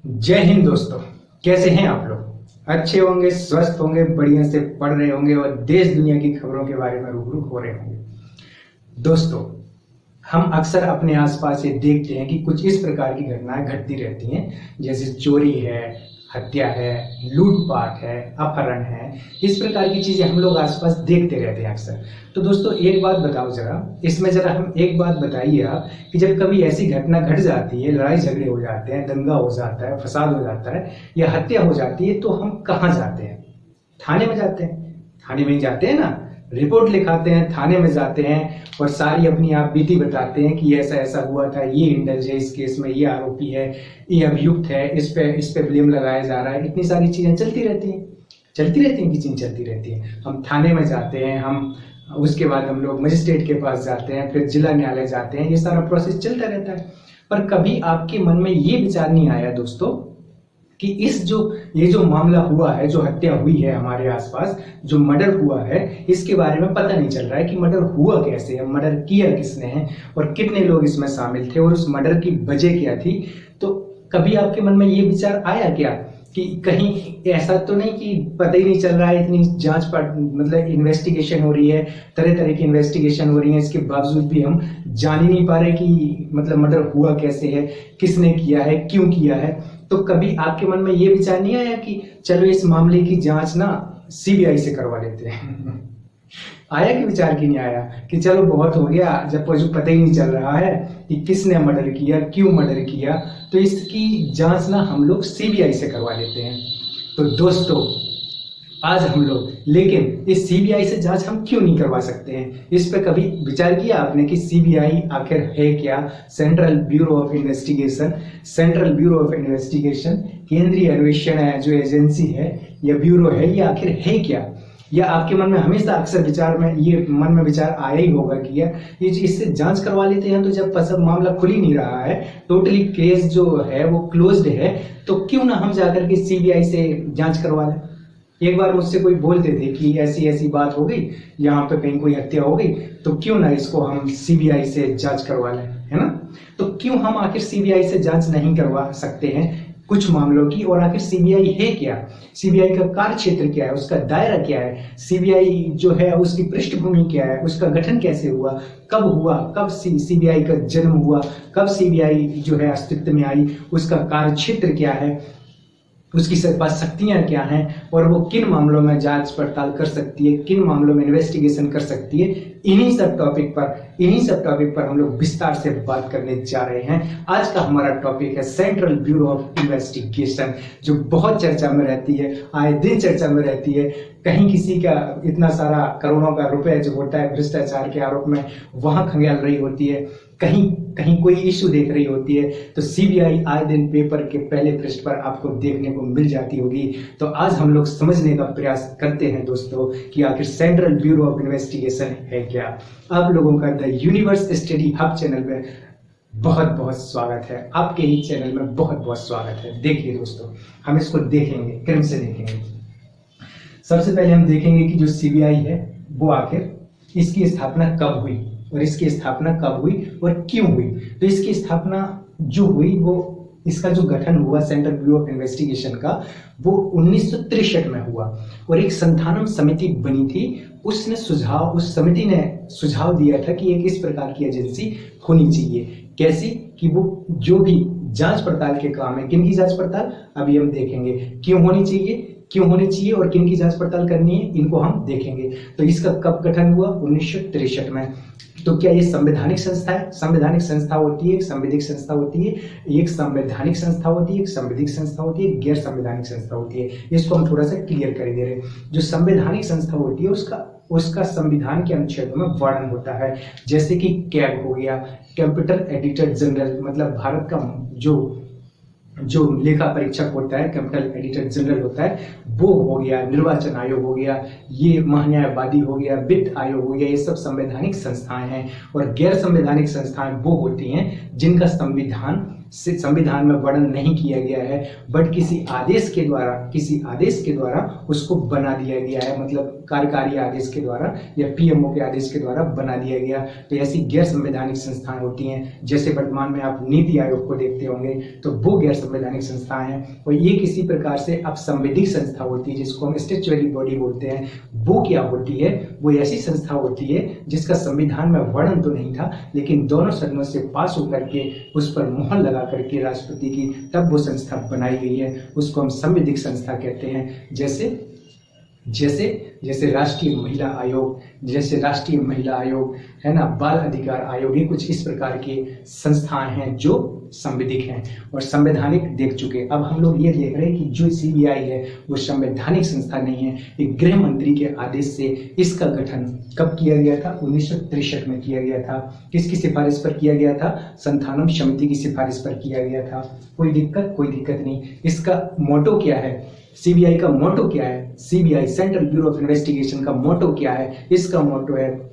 जय हिंद दोस्तों। कैसे हैं आप लोग? अच्छे होंगे, स्वस्थ होंगे, बढ़िया से पढ़ रहे होंगे और देश दुनिया की खबरों के बारे में रूबरू हो रहे होंगे। दोस्तों, हम अक्सर अपने आसपास ये देखते हैं कि कुछ इस प्रकार की घटनाएं घटती रहती हैं, जैसे चोरी है, हत्या है, लूटपाट है, अपहरण है। इस प्रकार की चीजें हम लोग आसपास देखते रहते हैं अक्सर। तो दोस्तों, एक बात बताओ जरा, इसमें जरा हम एक बात बताइए आप कि जब कभी ऐसी घटना घट जाती है, लड़ाई झगड़े हो जाते हैं, दंगा हो जाता है, फसाद हो जाता है या हत्या हो जाती है, तो हम कहाँ जाते हैं? थाने में जाते हैं। थाने में ही जाते हैं ना, रिपोर्ट लिखाते हैं, थाने में जाते हैं और सारी अपनी आप बीती बताते हैं कि ऐसा ऐसा हुआ था, ये इंडल्ज है इस केस में, ये आरोपी है, ये अभियुक्त है, इस पे ब्लेम लगाया जा रहा है। इतनी सारी चीजें चलती रहती हैं कि चीजें चलती रहती हैं। हम थाने में जाते हैं, हम उसके बाद हम लोग मजिस्ट्रेट के पास जाते हैं, फिर जिला न्यायालय जाते हैं, ये सारा प्रोसेस चलता रहता है। पर कभी आपके मन में ये विचार नहीं आया दोस्तों कि ये जो मामला हुआ है, जो हत्या हुई है हमारे आसपास, जो मर्डर हुआ है, इसके बारे में पता नहीं चल रहा है कि मर्डर हुआ कैसे है, मर्डर किया किसने है और कितने लोग इसमें शामिल थे और उस मर्डर की वजह क्या थी। तो कभी आपके मन में ये विचार आया क्या कि कहीं ऐसा तो नहीं कि पता ही नहीं चल रहा है, इतनी मतलब इन्वेस्टिगेशन हो रही है, तरह तरह की इन्वेस्टिगेशन हो रही है, इसके बावजूद भी हम जान ही नहीं पा रहे कि मतलब मर्डर हुआ कैसे है, किसने किया है, क्यों किया है। तो कभी आपके मन में ये विचार नहीं आया कि चलो इस मामले की जांच ना सीबीआई से करवा लेते हैं? आया कि विचार की नहीं आया कि चलो बहुत हो गया, जब पता ही नहीं चल रहा है कि किसने मर्डर किया, क्यों मर्डर किया, तो इसकी जांच ना हम लोग सीबीआई से करवा लेते हैं। तो दोस्तों, आज हम लोग लेकिन इस सीबीआई से जांच हम क्यों नहीं करवा सकते हैं? इस पे कभी विचार किया आपने कि सीबीआई आखिर है क्या? Central bureau of investigation. Central bureau of investigation केंद्रीय अन्वेषण जो एजेंसी है या ब्यूरो है, ये आखिर है क्या? या आपके मन में हमेशा अक्सर मन में विचार आया ही होगा कि यार ये इससे जांच करवा लेते हैं, तो जब सब मामला खुल ही नहीं रहा है, टोटली केस जो है वो क्लोज्ड है, तो क्यों ना हम जाकर के सीबीआई से जांच करवा लें? एक बार मुझसे कोई बोलते थे कि ऐसी ऐसी बात हो गई, यहाँ पे कहीं कोई हत्या हो गई, तो क्यों ना इसको हम सीबीआई से जांच करवा लें, है ना? तो क्यों हम आखिर सीबीआई से जांच नहीं करवा सकते हैं कुछ मामलों की? और आखिर सीबीआई है क्या? सीबीआई का कार्य क्षेत्र क्या है, उसका दायरा क्या है? सीबीआई जो है उसकी पृष्ठभूमि क्या है, उसका गठन कैसे हुआ, कब सीबीआई का जन्म हुआ, कब सीबीआई जो है अस्तित्व में आई, उसका कार्य क्षेत्र क्या है, उसकी पास शक्तियां क्या हैं और वो किन मामलों में जांच पड़ताल कर सकती है, किन मामलों में इन्वेस्टिगेशन कर सकती है। इन्हीं सब टॉपिक पर हम लोग विस्तार से बात करने जा रहे हैं। आज का हमारा टॉपिक है सेंट्रल ब्यूरो ऑफ इन्वेस्टिगेशन, जो बहुत चर्चा में रहती है, आए दिन चर्चा में रहती है। कहीं किसी का इतना सारा करोड़ों का रुपए जो होता है भ्रष्टाचार के आरोप में, वहां खंगाल रही होती है, कहीं कोई इश्यू देख रही होती है, तो सीबीआई आए दिन पेपर के पहले पृष्ठ पर आपको देखने को मिल जाती होगी। तो आज हम लोग समझने का प्रयास करते हैं दोस्तों कि आखिर सेंट्रल ब्यूरो ऑफ इन्वेस्टिगेशन है क्या। आप लोगों का the universe study hub channel में बहुत बहुत स्वागत है, आपके ही चैनल में बहुत बहुत स्वागत है। देखिए दोस्तों, हम इसको देखेंगे, क्रम से देखेंगे। सबसे पहले हम देखेंगे कि जो सीबीआई है वो आखिर इसकी स्थापना कब हुई और इसकी स्थापना कब हुई और क्यों हुई। तो इसकी स्थापना जो हुई, वो इसका जो गठन हुआ सेंट्रल ब्यूरो ऑफ इन्वेस्टिगेशन का, वो 1963 में हुआ और एक संधानम समिति बनी थी। उस समिति ने सुझाव दिया था कि एक इस प्रकार की एजेंसी होनी चाहिए। कैसी? कि वो जो भी जांच पड़ताल के काम है, किन की जांच पड़ताल अभी हम देखेंगे, क्यों होनी चाहिए और किन की जांच पड़ताल करनी है, इनको हम देखेंगे। तो इसका कब गठन हुआ? 1963 में। तो क्या ये संवैधानिक संस्था है? संवैधानिक संस्था होती है, एक संवैधिक संस्था होती है, एक संवैधानिक संस्था होती है, एक संवैधिक संस्था होती है, एक गैर संवैधानिक संस्था होती है। इसको हम थोड़ा सा क्लियर कर दे रहे हैं। जो संवैधानिक संस्था होती है उसका संविधान के अनुच्छेदों में वर्णन होता है, जैसे कि कैग हो गया, कैपिटल एडिटर जनरल, मतलब भारत का जो लेखा परीक्षक होता है, कैपिटल एडिटर जनरल होता है, वो हो गया, निर्वाचन आयोग हो गया, ये महान्यायवादी हो गया, वित्त आयोग हो गया। ये सब संवैधानिक संस्थाएं हैं। और गैर संवैधानिक संस्थाएं वो होती हैं जिनका संविधान संविधान में वर्णन नहीं किया गया है, बट किसी आदेश के द्वारा उसको बना दिया गया है, मतलब कार्यकारी आदेश के द्वारा या पीएमओ के आदेश के द्वारा बना दिया गया। तो ऐसी गैर संवैधानिक संस्थाएं होती हैं, जैसे वर्तमान में आप नीति आयोग को देखते होंगे, तो वो गैर संवैधानिक संस्थाएं हैं। और ये किसी प्रकार से अपसंवैधिक संस्था होती है, जिसको हम स्टैट्यूटरी बॉडी बोलते हैं। वो क्या होती है? वो ऐसी संस्था होती है जिसका संविधान में वर्णन तो नहीं था, लेकिन दोनों सदनों से पास होकर के उस पर मुहर लगा करके राष्ट्रपति की तब वो संस्था बनाई गई है, उसको हम संवैधिक संस्था कहते हैं। जैसे राष्ट्रीय महिला आयोग है ना, बाल अधिकार आयोग, ये कुछ इस प्रकार के संस्थाएं हैं जो संवैधिक हैं और संवैधानिक देख चुके। अब हम लोग ये देख रहे हैं कि जो सीबीआई है वो संवैधानिक संस्था नहीं है। एक गृह मंत्री के आदेश से इसका गठन कब किया गया था? 1963 में किया गया था। किसकी सिफारिश पर किया गया था? संथानम समिति की सिफारिश पर किया गया था। कोई दिक्कत नहीं। इसका मोटो क्या है? सीबीआई का मोटो क्या है? CBI central bureau of investigation का मोटो क्या है? इसका मोटो है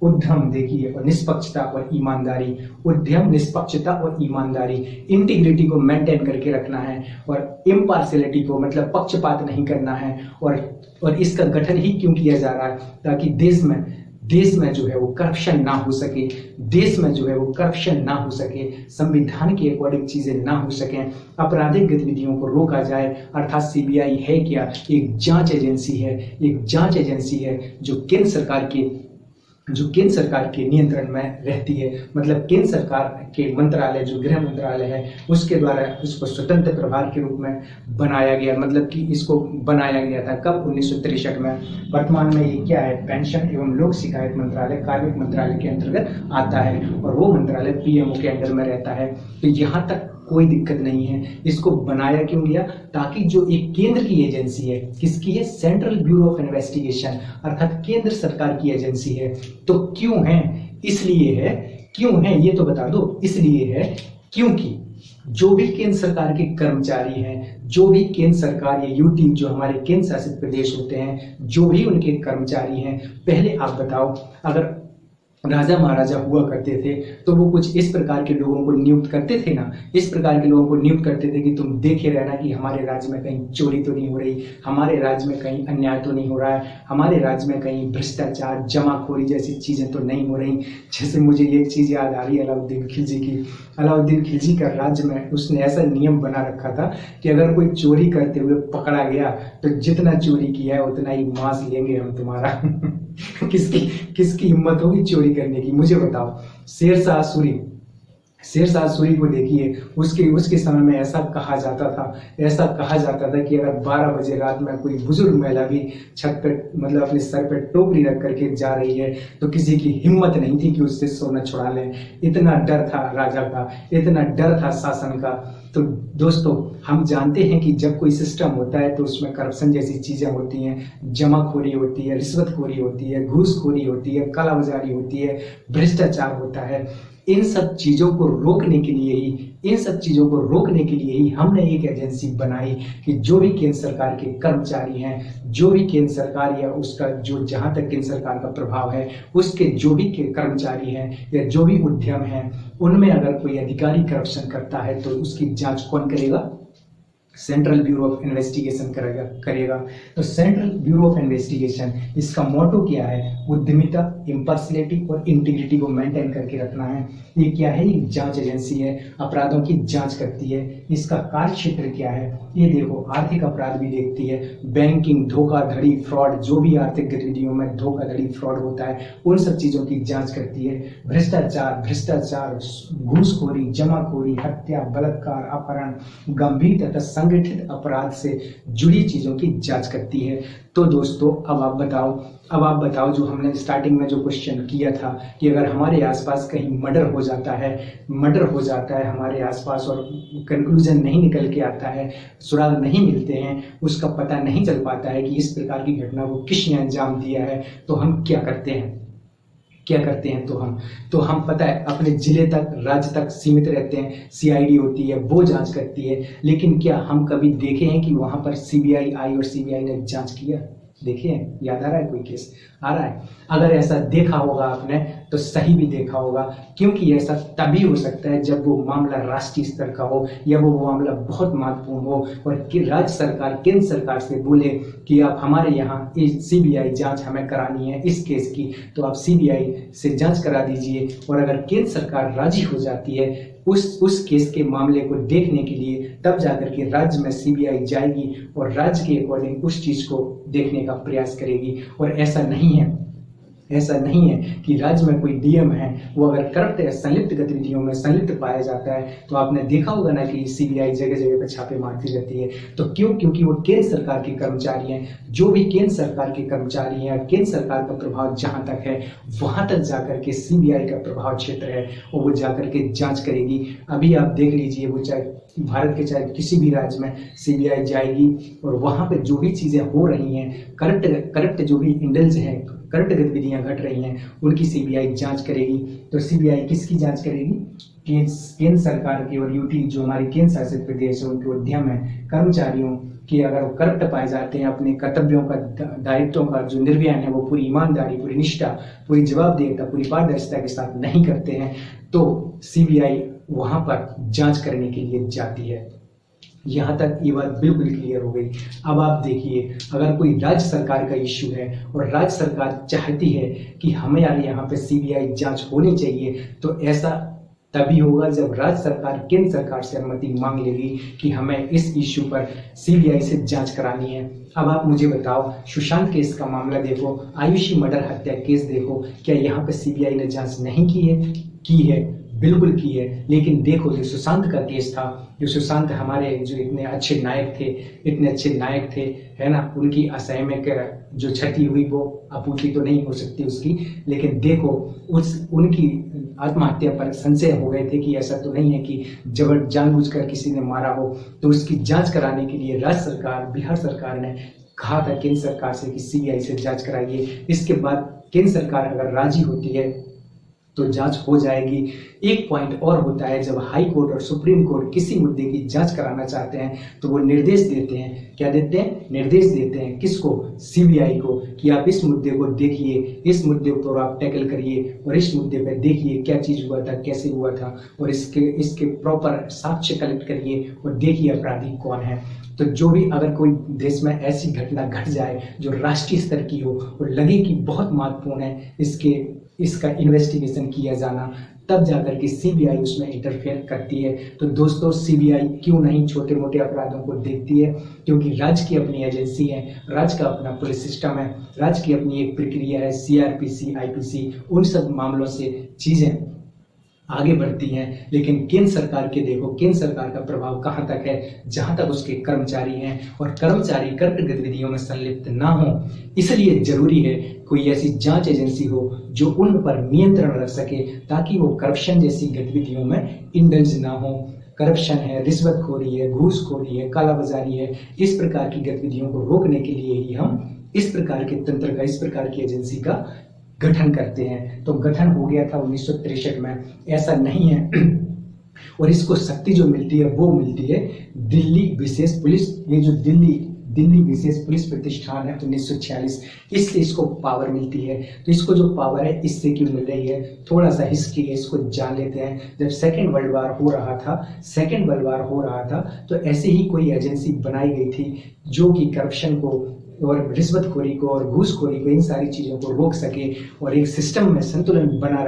उद्यम देखिए, और निष्पक्षता और ईमानदारी। उद्यम, निष्पक्षता और ईमानदारी, इंटीग्रिटी को मेंटेन करके रखना है और इम्पार्शियलिटी को, मतलब पक्षपात नहीं करना है। और इसका गठन ही क्यों किया जा रहा है? ताकि देश में जो है वो करप्शन ना हो सके, संविधान के अकॉर्डिंग चीजें ना हो सकें, आपराधिक गतिविधियों को रोका जाए। अर्थात सीबीआई है क्या? एक जांच एजेंसी है जो केंद्र सरकार के नियंत्रण में रहती है। मतलब केंद्र सरकार के मंत्रालय, जो गृह मंत्रालय है, उसके द्वारा उसको स्वतंत्र प्रभार के रूप में बनाया गया। मतलब कि इसको बनाया गया था कब? 1963 में। वर्तमान में ये क्या है? पेंशन एवं लोक शिकायत मंत्रालय, कार्मिक मंत्रालय के अंतर्गत आता है और वो मंत्रालय पीएमओ के अंडर में रहता है। तो यहाँ तक कोई दिक्कत नहीं है। इसको बनाया क्यों गया? ताकि जो एक केंद्र की एजेंसी है, किसकी है? सेंट्रल ब्यूरो ऑफ इन्वेस्टिगेशन, अर्थात केंद्र सरकार की एजेंसी है। तो क्यों है? इसलिए है। क्यों है ये तो बता दो। इसलिए है क्योंकि जो भी केंद्र सरकार के कर्मचारी हैं, जो भी केंद्र सरकार या यूटी, जो हमारे केंद्र शासित प्रदेश होते हैं, जो भी उनके कर्मचारी हैं, पहले आप बताओ, अगर राजा महाराजा हुआ करते थे तो वो कुछ इस प्रकार के लोगों को नियुक्त करते थे ना, इस प्रकार के लोगों को नियुक्त करते थे कि तुम देखे रहना कि हमारे राज्य में कहीं चोरी तो नहीं हो रही, हमारे राज्य में कहीं अन्याय तो नहीं हो रहा है, हमारे राज्य में कहीं भ्रष्टाचार, जमाखोरी जैसी चीजें तो नहीं हो रही। जैसे मुझे एक चीज याद आ रही है अलाउद्दीन खिलजी का राज्य में उसने ऐसा नियम बना रखा था कि अगर कोई चोरी करते हुए पकड़ा गया तो जितना चोरी किया है उतना ही मांस लेंगे हम तुम्हारा। किसकी हिम्मत होगी चोरी करने की? मुझे बताओ। शेरशाह सूरी को देखिए, उसके समय में ऐसा कहा जाता था कि अगर 12 बजे रात में कोई बुजुर्ग महिला भी छत पे, मतलब अपने सर पे टोकरी रख करके जा रही है तो किसी की हिम्मत नहीं थी कि उससे सोना छुड़ा लें। इतना डर था राजा का, इतना डर था शासन का। तो दोस्तों, हम जानते हैं कि जब कोई सिस्टम होता है तो उसमें करप्शन जैसी चीजें होती हैं, जमाखोरी होती है, रिश्वतखोरी होती है, घूसखोरी होती है, कालाबाजारी होती है, भ्रष्टाचार होता है। इन सब चीजों को रोकने के लिए ही हमने एक एजेंसी बनाई कि जो भी केंद्र सरकार के कर्मचारी हैं, जो भी केंद्र सरकार या उसका जो जहां तक केंद्र सरकार का प्रभाव है, उसके जो भी कर्मचारी हैं या जो भी उद्यम हैं, उनमें अगर कोई अधिकारी करप्शन करता है तो उसकी जांच कौन करेगा? सेंट्रल ब्यूरो ऑफ इन्वेस्टिगेशन करेगा। तो सेंट्रल ब्यूरो ऑफ इन्वेस्टिगेशन, इसका मोटो क्या है? उद्यमिता, इम्पार्शियलिटी और इंटीग्रिटी को मेंटेन करके रखना है। ये क्या है? एक जांच एजेंसी है, अपराधों की जांच करती है। इसका कार्य क्षेत्र क्या है? ये देखो, आर्थिक अपराध भी देखती है, बैंकिंग, धोखाधड़ी, फ्रॉड, जो भी आर्थिक गतिविधियों में धोखाधड़ी, फ्रॉड होता है, उन सब चीजों की जांच करती है। भ्रष्टाचार, घूसखोरी, जमाखोरी, हत्या, बलात्कार, अपहरण, गंभीर तथा संगठित अपराध से जुड़ी चीजों की जांच करती है। तो दोस्तों, अब आप बताओ जो हमने स्टार्टिंग में जो क्वेश्चन किया था कि अगर हमारे आसपास कहीं मर्डर हो जाता है हमारे आसपास और कंक्लूजन नहीं निकल के आता है, सुराग नहीं मिलते हैं, उसका पता नहीं चल पाता है कि इस प्रकार की घटना को किसने अंजाम दिया है, तो हम क्या करते हैं? तो हम पता है अपने जिले तक, राज्य तक सीमित रहते हैं। सीआईडी होती है, वो जांच करती है। लेकिन क्या हम कभी देखे हैं कि वहां पर सीबीआई आई और सीबीआई ने जांच किया? देखिए, याद आ रहा है कोई केस आ रहा है? अगर ऐसा देखा होगा आपने तो सही भी देखा होगा, क्योंकि ऐसा तभी हो सकता है जब वो मामला राष्ट्रीय स्तर का हो या वो मामला बहुत महत्वपूर्ण हो और कि राज्य सरकार केंद्र सरकार से बोले कि आप हमारे यहाँ सीबीआई जांच हमें करानी है इस केस की, तो आप सीबीआई से जांच करा दीजिए। और अगर केंद्र सरकार राजी हो जाती है उस केस के मामले को देखने के लिए, तब जाकर के राज्य में सीबीआई जाएगी और राज्य के अकॉर्डिंग उस चीज को देखने का प्रयास करेगी। और ऐसा नहीं है कि राज्य में कोई डीएम है, वो अगर करप्ट या संलिप्त गतिविधियों में संलिप्त पाया जाता है तो आपने देखा होगा ना कि सीबीआई जगह जगह पे छापे मारती रहती है। तो क्यों? क्योंकि वो केंद्र सरकार के कर्मचारी हैं। जो भी केंद्र सरकार के कर्मचारी हैं, केंद्र सरकार का प्रभाव जहां तक है वहां तक जाकर के सीबीआई का प्रभाव क्षेत्र है और वो जाकर के जांच करेगी। अभी आप देख लीजिए, वो चाहे भारत के चाहे किसी भी राज्य में सीबीआई जाएगी और वहां पे जो भी चीजें हो रही हैं, करप्ट जो भी इंडल्ज हैं, करप्ट गतिविधियां घट रही हैं, उनकी सीबीआई जांच करेगी। तो सीबीआई किसकी जांच करेगी? केंद्र सरकार की और यूटी जो हमारी केंद्र शासित प्रदेश है उनके उद्यम है, कर्मचारियों की अगर वो करप्ट पाए जाते हैं, अपने कर्तव्यों का दायित्वों का जो निर्वहन है वो पूरी ईमानदारी, पूरी निष्ठा, पूरी जवाबदेहिता, पूरी पारदर्शिता के साथ नहीं करते हैं, तो सीबीआई वहां पर जांच करने के लिए जाती है। यहां तक ये बात बिल्कुल क्लियर हो गई। अब आप देखिए, अगर कोई राज्य सरकार का इश्यू है और राज्य सरकार चाहती है कि हमारे यहाँ पे सीबीआई जांच होनी चाहिए, तो ऐसा तभी होगा जब राज्य सरकार केंद्र सरकार से अनुमति मांग लेगी कि हमें इस इश्यू पर सीबीआई से जांच करानी है। अब आप मुझे बताओ, सुशांत केस का मामला देखो, आयुषी मर्डर हत्या केस देखो, क्या यहाँ पे सीबीआई ने जांच नहीं की है? की है, बिल्कुल की है। लेकिन देखो, जो सुशांत का केस था, जो सुशांत हमारे जो इतने अच्छे नायक थे, है ना, उनकी असामयिक जो क्षति हुई वो आपूर्ति तो नहीं हो सकती उसकी, लेकिन देखो उनकी आत्महत्या पर संशय हो गए थे कि ऐसा तो नहीं है कि जानबूझकर किसी ने मारा हो। तो उसकी जांच कराने के लिए राज्य सरकार, बिहार सरकार ने कहा था केंद्र सरकार से कि सीबीआई से जांच कराइए। इसके बाद केंद्र सरकार अगर राजी होती है तो जांच हो जाएगी। एक पॉइंट और होता है, जब हाई कोर्ट और सुप्रीम कोर्ट किसी मुद्दे की जांच कराना चाहते हैं तो वो निर्देश देते हैं। क्या देते हैं? निर्देश देते हैं। किसको? सीबीआई को, कि आप इस मुद्दे को देखिए, इस मुद्दे पर आप टैकल करिए और इस मुद्दे पर देखिए क्या चीज हुआ था, कैसे हुआ था, और इसके प्रॉपर साक्ष्य कलेक्ट करिए और देखिए अपराधी कौन है। तो जो भी अगर कोई देश में ऐसी घटना घट जाए जो राष्ट्रीय स्तर की हो और लगे कि बहुत महत्वपूर्ण है इसका इन्वेस्टिगेशन किया जाना, तब जाकर के सीबीआई उसमें इंटरफेयर करती है। तो दोस्तों, सीबीआई क्यों नहीं छोटे मोटे अपराधों को देखती है? क्योंकि राज्य की अपनी एजेंसी है, राज्य का अपना पुलिस सिस्टम है, राज्य की अपनी एक प्रक्रिया है, सीआरपीसी, आईपीसी, उन सब मामलों से चीजें आगे बढ़ती हैं। लेकिन केंद्र सरकार के देखो, केंद्र सरकार का प्रभाव कहां तक है? जहां तक उसके कर्मचारी हैं, और कर्मचारी करप्ट गतिविधियों में संलिप्त ना हो। इसलिए जरूरी है कोई ऐसी जांच एजेंसी हो जो उन पर नियंत्रण रख सके, ताकि वो करप्शन जैसी गतिविधियों में इंडल्ज ना हो। करप्शन है, रिश्वतखोरी है, घूसखोरी है, कालाबाजारी है, इस प्रकार की गतिविधियों को रोकने के लिए ही हम इस प्रकार के तंत्र का, इस प्रकार की एजेंसी का गठन करते हैं। तो गठन हो गया था 1963 में, ऐसा नहीं है। और इसको शक्ति जो मिलती है वो मिलती है दिल्ली विशेष पुलिस, ये जो दिल्ली विशेष पुलिस प्रतिष्ठान है 1946, इससे इसको पावर मिलती है। तो इसको जो पावर है इससे क्यों मिल रही है, थोड़ा सा हिस्ट्री है, इसको जान लेते हैं। जब सेकेंड वर्ल्ड वार हो रहा था तो ऐसे ही कोई एजेंसी बनाई गई थी जो कि करप्शन को और रिश्वतखोरी को और घूसखोरी को, इन सारी चीजों को रोक सके और एक सिस्टम में संतुलन बना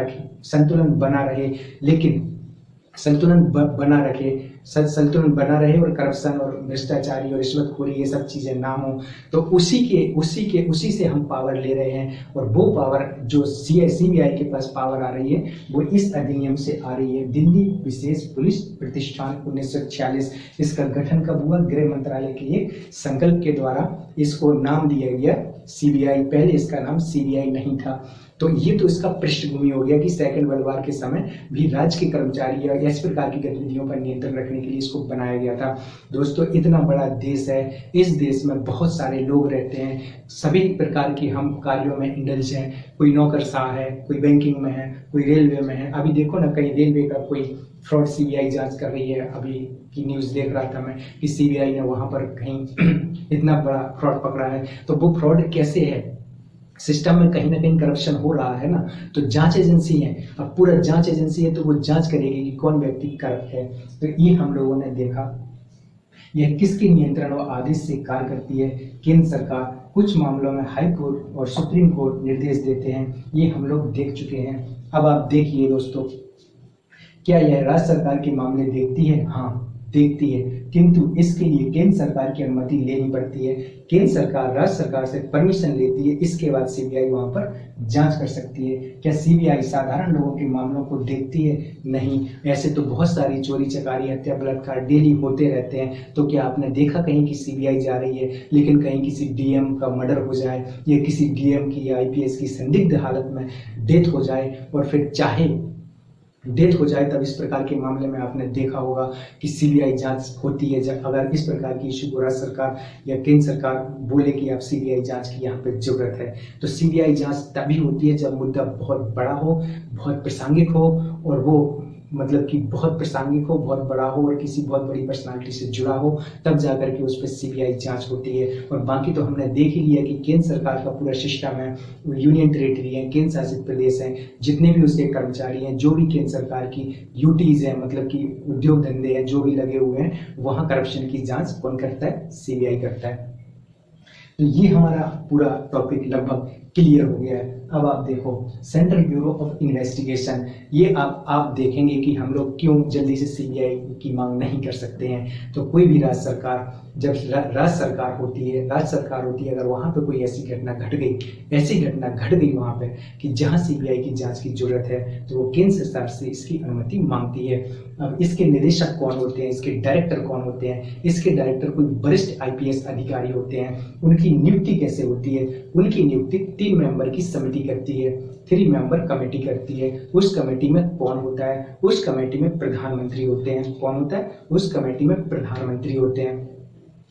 रहे और करप्शन और भ्रष्टाचारी और रिश्वतखोरी ये सब चीजें ना हो। तो उसी से हम पावर ले रहे हैं। और वो पावर जो सीबीआई के पास पावर आ रही है वो इस अधिनियम से आ रही है, दिल्ली विशेष पुलिस प्रतिष्ठान 1946। इसका गठन कब हुआ? गृह मंत्रालय के एक संकल्प के द्वारा इसको नाम दिया गया सीबीआई। पहले इसका नाम सीबीआई नहीं था। तो ये तो इसका पृष्ठभूमि हो गया कि सेकंड वर्ल्ड वॉर के समय भी राज्य के कर्मचारी या इस प्रकार की गतिविधियों पर नियंत्रण रखने के लिए इसको बनाया गया था। दोस्तों, इतना बड़ा देश है, इस देश में बहुत सारे लोग रहते हैं, सभी प्रकार के हम कार्यों में इंडल्ज हैं। कोई नौकरशाह है, कोई बैंकिंग में है, कोई रेलवे में है। अभी देखो ना, कहीं रेलवे का कोई फ्रॉड सीबीआई जांच कर रही है। अभी की न्यूज़ देख रहा था मैं कि सीबीआई ने वहां पर कहीं इतना बड़ा फ्रॉड पकड़ा है। तो वो फ्रॉड कैसे है? सिस्टम में कहीं ना कहीं करप्शन हो रहा है ना, तो जांच एजेंसी है। अब पूरा जांच एजेंसी है तो वो जांच करेगी कि कौन व्यक्ति करप्ट है। तो ये हम लोगों ने देखा। यह किसके नियंत्रण और आदेश से कार्य करती है? केंद्र सरकार। कुछ मामलों में हाई कोर्ट और सुप्रीम कोर्ट निर्देश देते हैं, ये हम लोग देख चुके हैं। अब आप देखिए दोस्तों, क्या यह राज्य सरकार के मामले देखती है? हाँ, देखती है, किंतु इसके लिए केंद्र सरकार की अनुमति लेनी पड़ती है। केंद्र सरकार राज्य सरकार से परमिशन लेती है, इसके बाद सीबीआई वहां पर जांच कर सकती है। क्या सीबीआई साधारण लोगों के मामलों को देखती है? नहीं। ऐसे तो बहुत सारी चोरी चकारी, हत्या, बलात्कार डेली होते रहते हैं। तो क्या आपने देखा कहीं की सीबीआई जा रही है? लेकिन कहीं किसी डीएम का मर्डर हो जाए या किसी डीएम की या आईपीएस की संदिग्ध हालत में डेथ हो जाए, और फिर चाहे डेथ हो जाए, तब इस प्रकार के मामले में आपने देखा होगा कि सीबीआई जांच होती है। जब अगर इस प्रकार की इशू को राज्य सरकार या केंद्र सरकार बोले कि आप सीबीआई जांच की यहाँ पे जरूरत है, तो सीबीआई जांच तभी होती है जब मुद्दा बहुत बड़ा हो, बहुत प्रासंगिक हो, और वो मतलब कि बहुत प्रासंगिक हो, बहुत बड़ा हो और किसी बहुत बड़ी पर्सनालिटी से जुड़ा हो, तब जाकर के उस पर सीबीआई जांच होती है। और बाकी तो हमने देख ही लिया कि केंद्र सरकार का पूरा सिस्टम है, यूनियन टेरिटरी है, केंद्र शासित प्रदेश है, जितने भी उसके कर्मचारी हैं, जो भी केंद्र सरकार की ड्यूटीज है, मतलब कि उद्योग धंधे हैं जो भी लगे हुए हैं, वहां करप्शन की जांच कौन करता है? सीबीआई करता है। तो ये हमारा पूरा टॉपिक लगभग क्लियर हो गया है। अब आप देखो, सेंट्रल ब्यूरो ऑफ इन्वेस्टिगेशन, ये आप देखेंगे कि हम लोग क्यों जल्दी से सीबीआई की मांग नहीं कर सकते हैं। तो कोई भी राज्य सरकार, जब राज्य सरकार होती है, अगर वहां पे कोई ऐसी घटना घट गई वहां पे कि जहां सीबीआई की जांच की जरूरत है, तो वो केंद्र सरकार से इसकी अनुमति मांगती है। अब इसके निदेशक कौन होते हैं? इसके डायरेक्टर कौन होते हैं? इसके डायरेक्टर कोई वरिष्ठ आईपीएस अधिकारी होते हैं। उनकी नियुक्ति कैसे होती है? उनकी नियुक्ति 3 मेंबर की समिति करती है, 3 मेंबर कमेटी करती है। उस कमेटी में कौन होता है? उस कमेटी में प्रधानमंत्री होते हैं। कौन होता है? उस कमेटी में प्रधानमंत्री होते हैं,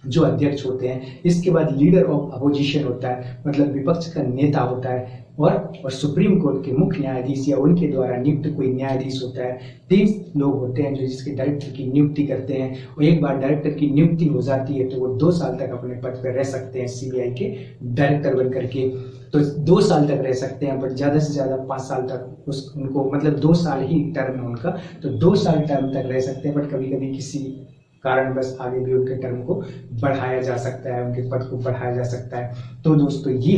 जो अध्यक्ष होते हैं। इसके बाद लीडर ऑफ अपोजिशन होता है, मतलब विपक्ष का नेता होता है, और सुप्रीम कोर्ट के मुख्य न्यायाधीश या उनके द्वारा नियुक्त कोई न्यायाधीश होता है। 3 लोग होते हैं जो जिसके डायरेक्टर की नियुक्ति करते हैं, और एक बार डायरेक्टर की नियुक्ति हो जाती है तो वो 2 साल तक अपने पद पर रह सकते हैं सीबीआई के डायरेक्टर बन करके। तो 2 साल तक रह सकते हैं, बट ज्यादा से ज्यादा 5 साल तक उनको, मतलब 2 साल ही टर्म है उनका, तो 2 साल टर्म तक रह सकते हैं। बट कभी कभी किसी कारण बस आगे भी उनके टर्म को बढ़ाया जा सकता है, उनके पद को बढ़ाया जा सकता है। तो दोस्तों, ये